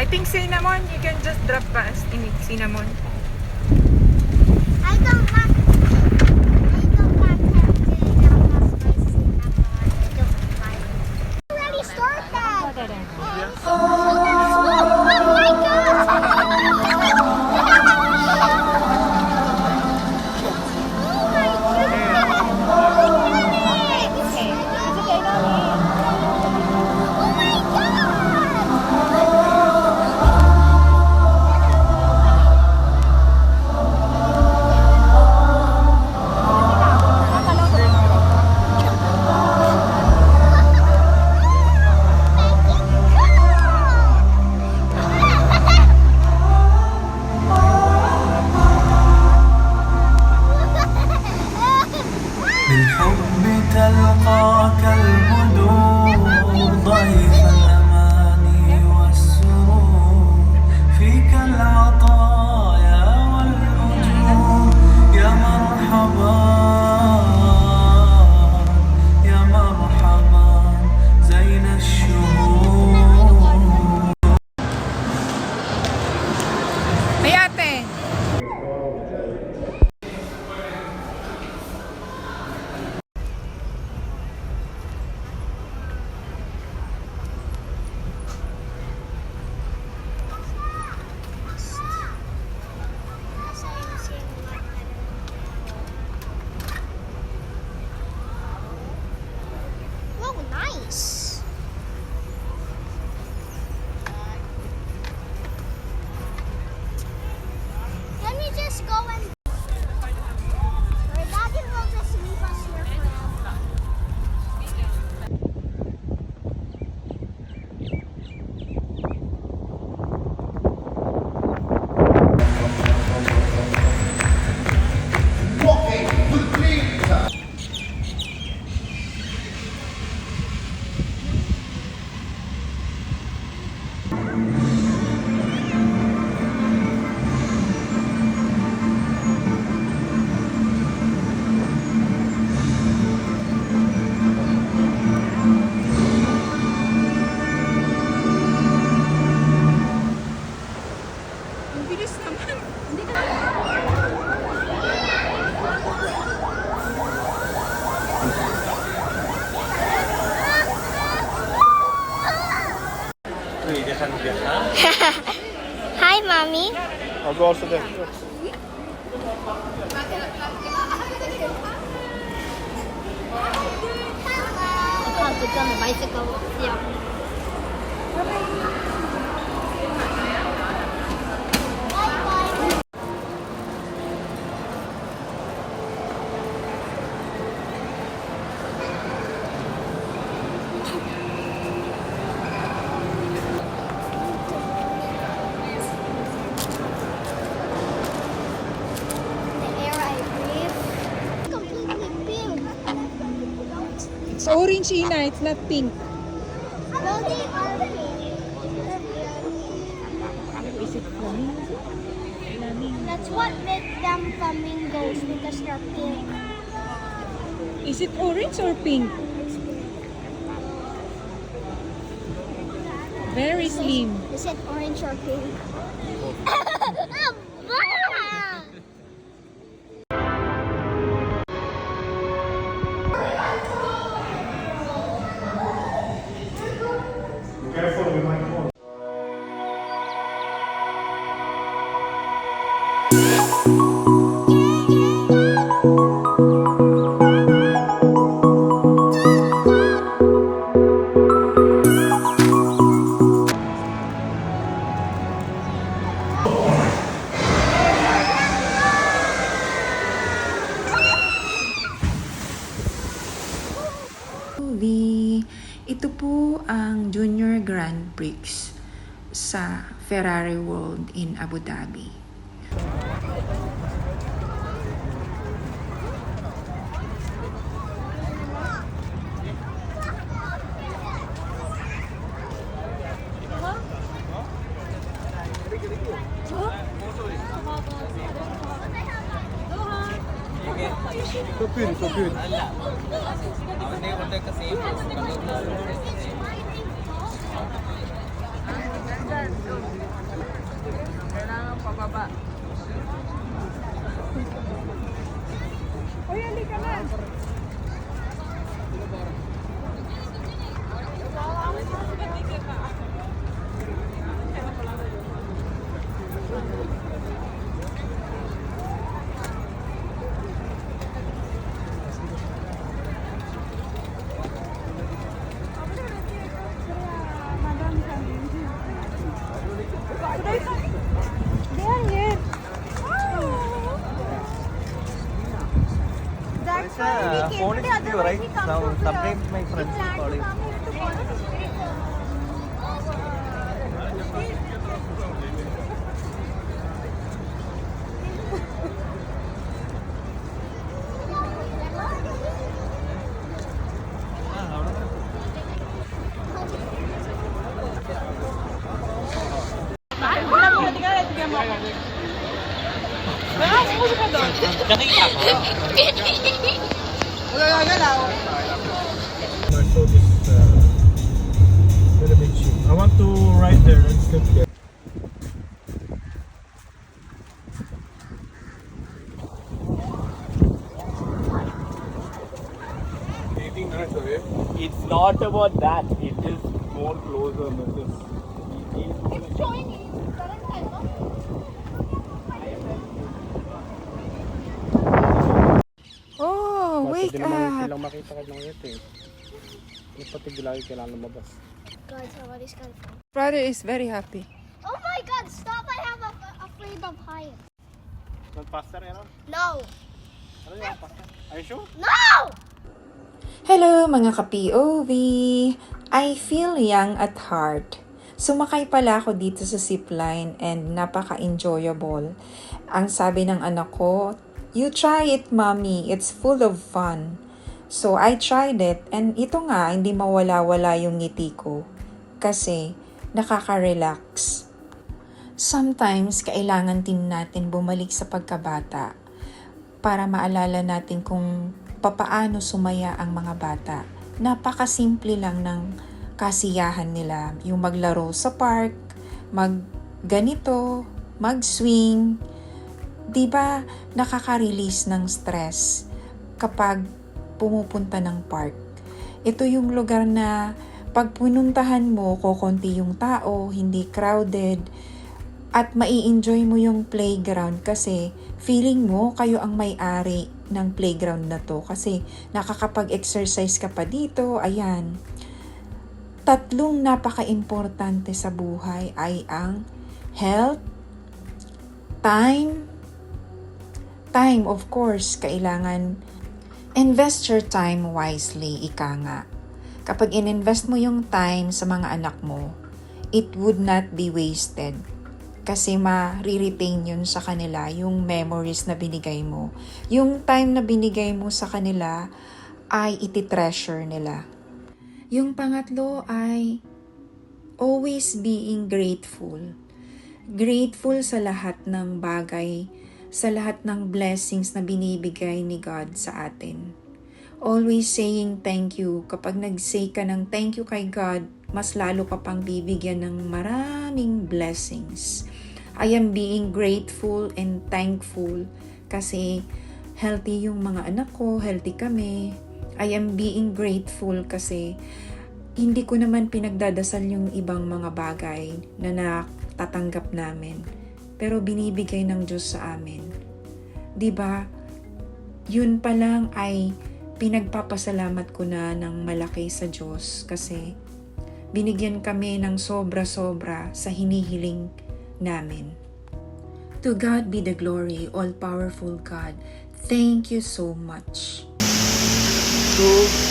I think cinnamon, you can just drop us in cinnamon. I don't want already started. Oh my بالحب تلقاك الهدوء ضيف الأماني والسرور فيك العطايا والأجور يا مرحبا يا مرحبا زين الشهور. Ay ate! Oh, nice. Let me just go and our daddy will just leave us here forever. Ang bilis naman. Hi, mommy. I'll go also there. I'll have to go on the bicycle. Yeah. It's orange, Ina. It's not pink. Well, they are pink. Is it flamingo? That's what makes them flamingos because they're pink. Is it orange or pink? Very slim. Is it orange or pink? Careful, we might fall. weeks sa Ferrari World in Abu Dhabi. So cute, so cute. Kailangan pababa. Uy, hindi ka na. That's why we came today, otherwise we come to sometimes my friends will call you. So this little bit cheap. I want to ride there and sleep there. It's not about that. It is more closer. It's showing you current time, no? Oh, wake Hindi naman up! silang makita ka ng ito eh. Hindi pati lagi kailangan lumabas. God, somebody's gonna fall. Brother is very happy. Oh my God, stop! I have afraid of heights. Not faster, you know? No! Ano yung faster? Are you sure? No! Hello mga ka-POV! I feel young at heart. Sumakay pala ako dito sa zipline and napaka-enjoyable. Ang sabi ng anak ko, "You try it, mommy. It's full of fun." So I tried it and ito nga, hindi mawala-wala yung ngiti ko. Kasi nakaka-relax. Sometimes, kailangan din natin bumalik sa pagkabata para maalala natin kung papaano sumaya ang mga bata. Napakasimple lang ng kasiyahan nila. Yung maglaro sa park, magganito, mag-swing. Diba nakaka-release ng stress kapag pumupunta ng park? Ito yung lugar na pag pununtahan mo, kokonti yung tao, hindi crowded, at mai-enjoy mo yung playground kasi feeling mo kayo ang may-ari ng playground na to kasi nakakapag-exercise ka pa dito. Ayan. Tatlong napaka-importante sa buhay ay ang health, time, of course, kailangan invest your time wisely, ika nga. Kapag ininvest mo yung time sa mga anak mo, it would not be wasted. Kasi ma-retain yun sa kanila, yung memories na binigay mo. Yung time na binigay mo sa kanila ay iti-treasure nila. Yung pangatlo ay always being grateful. Grateful sa lahat ng bagay, sa lahat ng blessings na binibigay ni God sa atin. Always saying thank you. Kapag nag-say ka ng thank you kay God, mas lalo ka pang bibigyan ng maraming blessings. I am being grateful and thankful kasi healthy yung mga anak ko, healthy kami. I am being grateful kasi hindi ko naman pinagdadasal yung ibang mga bagay na natatanggap namin. Pero binibigay ng Diyos sa amin. 'Di ba? Yun pa lang ay pinagpapasalamat ko na ng malaki sa Diyos kasi binigyan kami ng sobra-sobra sa hinihiling namin. To God be the glory, all-powerful God. Thank you so much. Whee!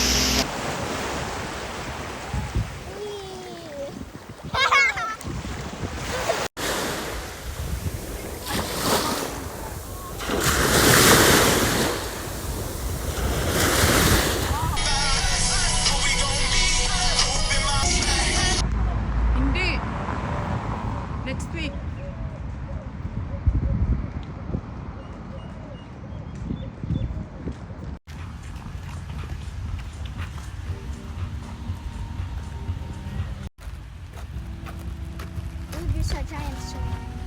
just a giant swing.